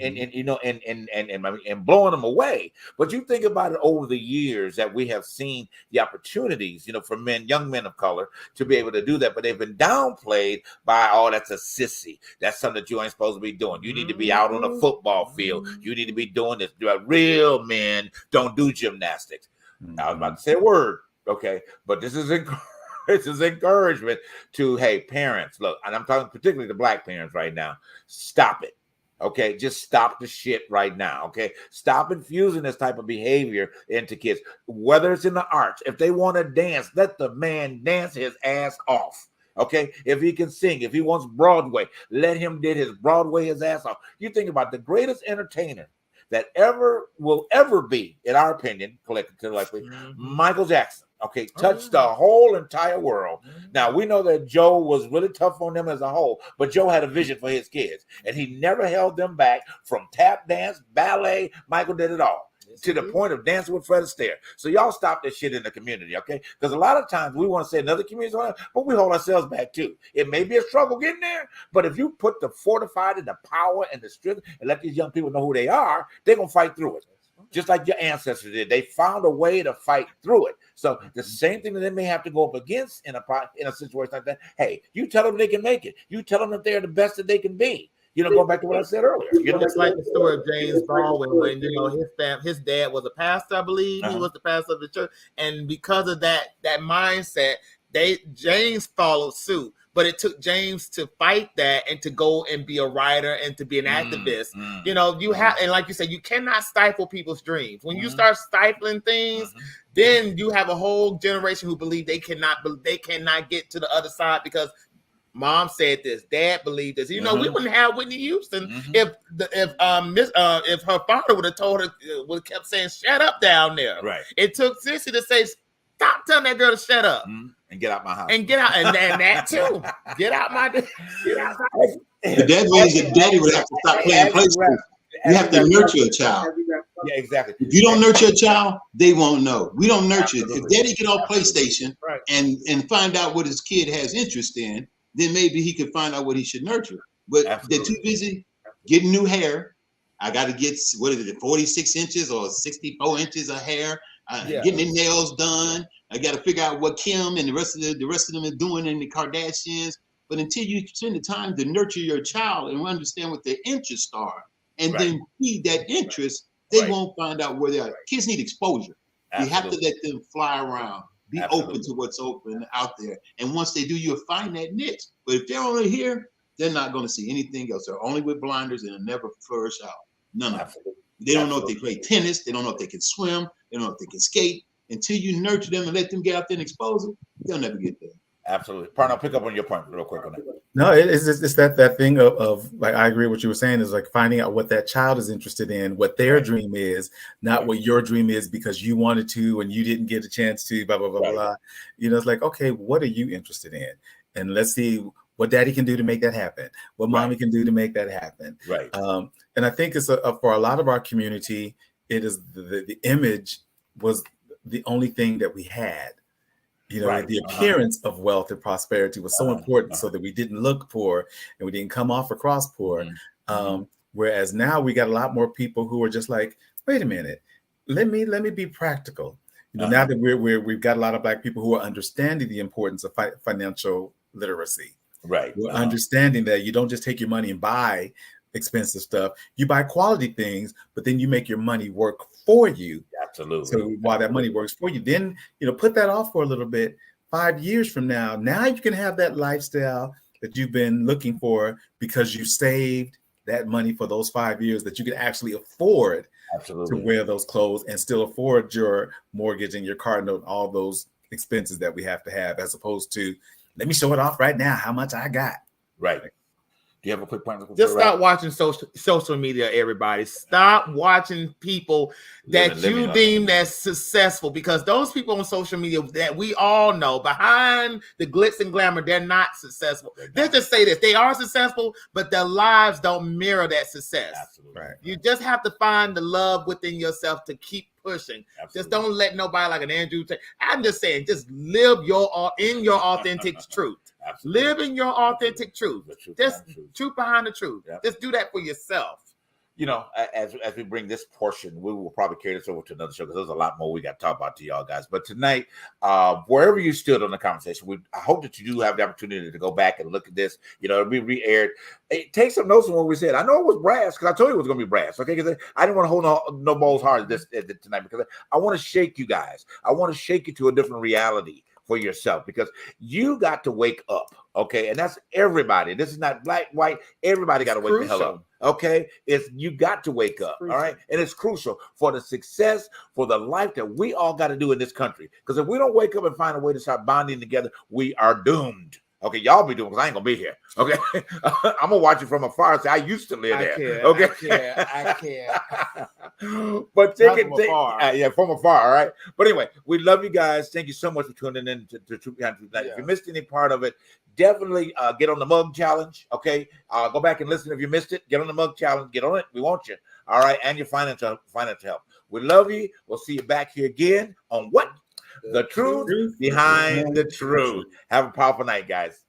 blowing him away. But you think about it over the years that we have seen the opportunities, for young men of color to be able to do that, but they've been downplayed by, oh, that's a sissy. That's something that you ain't supposed to be doing. You need to be out on a football field. You need to be doing this. Real men don't do gymnastics. I was about to say a word, okay, but this is encouragement to, hey, parents, look, and I'm talking particularly to black parents right now, stop it. Okay, just stop the shit right now. Okay, stop infusing this type of behavior into kids, whether it's in the arts. If they want to dance, let the man dance his ass off. Okay, if he can sing, if he wants Broadway, let him did his Broadway his ass off. You think about the greatest entertainer that will ever be, in our opinion, collectively, Michael Jackson. Okay, touched the whole entire world. Now, we know that Joe was really tough on them as a whole, but Joe had a vision for his kids, and he never held them back from tap dance, ballet. Michael did it all. To the point of dancing with Fred Astaire. So y'all stop this shit in the community, okay? Because a lot of times we want to say another community, but we hold ourselves back too. It may be a struggle getting there, but if you put the fortified and the power and the strength and let these young people know who they are, they're going to fight through it. Just like your ancestors did. They found a way to fight through it. So the same thing that they may have to go up against in a situation like that, hey, you tell them they can make it. You tell them that they're the best that they can be. Going back to what I said earlier. Just like the story of James Baldwin, when his dad was a pastor, I believe. He was the pastor of the church, and because of that mindset, James followed suit. but it took James to fight that and to go and be a writer and to be an activist. You know, you have, and like you said, you cannot stifle people's dreams. When you start stifling things, then you have a whole generation who believe they cannot get to the other side because Mom said this, Dad believed this. You know, we wouldn't have Whitney Houston if her father would have told her, would have kept saying, "Shut up down there." Right. It took Sissy to say, "Stop telling that girl to shut up and get out my house and get out," and that too. Get out my. That means that daddy would have to stop playing PlayStation. You have to nurture a child. Yeah, exactly. If you don't nurture a child, they won't know. We don't nurture. If daddy get off PlayStation and find out what his kid has interest in, then maybe he could find out what he should nurture. But they're too busy getting new hair. I got to get, 46 inches or 64 inches of hair. Getting their nails done. I got to figure out what Kim and the rest of them are doing in the Kardashians. But until you spend the time to nurture your child and understand what their interests are, and then feed that interest, they won't find out where they are. Kids need exposure. You have to let them fly around. Be open to what's open out there. And once they do, you'll find that niche. But if they're only here, they're not going to see anything else. They're only with blinders and it'll never flourish out. None of it. They don't know if they play tennis. They don't know if they can swim. They don't know if they can skate. Until you nurture them and let them get out there and expose them, they'll never get there. Absolutely. Pardon, I'll pick up on your point real quick on that. No, it's that thing of like, I agree with what you were saying, is like finding out what that child is interested in, what their dream is, not what your dream is because you wanted to and you didn't get a chance to, blah, blah, blah, blah. You know, it's like, okay, what are you interested in? And let's see what daddy can do to make that happen, what mommy can do to make that happen. Right. And I think it's for a lot of our community, it is the image was the only thing that we had. You know, the appearance of wealth and prosperity was so important so that we didn't look poor and we didn't come off across poor. Whereas now we got a lot more people who are just like, wait a minute, let me be practical. You know, now that we've got a lot of Black people who are understanding the importance of financial literacy. Right. We're understanding that you don't just take your money and buy expensive stuff. You buy quality things, but then you make your money work for you. Absolutely. So while that money works for you, then, you know, put that off for a little bit. 5 years from now you can have that lifestyle that you've been looking for because you saved that money for those 5 years that you can actually afford to wear those clothes and still afford your mortgage and your car note, all those expenses that we have to have, as opposed to, let me show it off right now, how much I got. Right. Do you have a quick point? Just stop watching social media, everybody. Stop watching people that you deem as successful, because those people on social media that we all know behind the glitz and glamour, they're not successful. Let's just say this. They are successful, but their lives don't mirror that success. Absolutely. Right. You just have to find the love within yourself to keep pushing. Just don't let nobody like an Andrew. I'm just saying, just live in your authentic truth. Absolutely. Live in your authentic truth. Just truth behind the truth. Yep. Just do that for yourself. You know, as we bring this portion, we will probably carry this over to another show because there's a lot more we got to talk about to y'all guys. But tonight, wherever you stood on the conversation, I hope that you do have the opportunity to go back and look at this. You know, it'll be re-aired. Hey, take some notes on what we said. I know it was brass because I told you it was going to be brass. Okay, because I didn't want to hold no balls hard tonight because I want to shake you guys. I want to shake you to a different reality for yourself, because you got to wake up. Okay, and that's everybody. This is not black, white. Everybody got to wake the hell up. Okay, you got to wake up. All right, and it's crucial for the success, for the life that we all got to do in this country. Because if we don't wake up and find a way to start bonding together, we are doomed. Okay, y'all be doing, because I ain't gonna be here. Okay, I'm gonna watch it from afar and say I used to live there. I can't. But from afar. All right. But anyway, we love you guys. Thank you so much for tuning in to Truth Behind Truth. If you missed any part of it, definitely get on the mug challenge. Okay, go back and listen if you missed it. Get on the mug challenge. Get on it. We want you. All right, and your financial help. We love you. We'll see you back here again on what? The truth behind the truth. Have a powerful night, guys.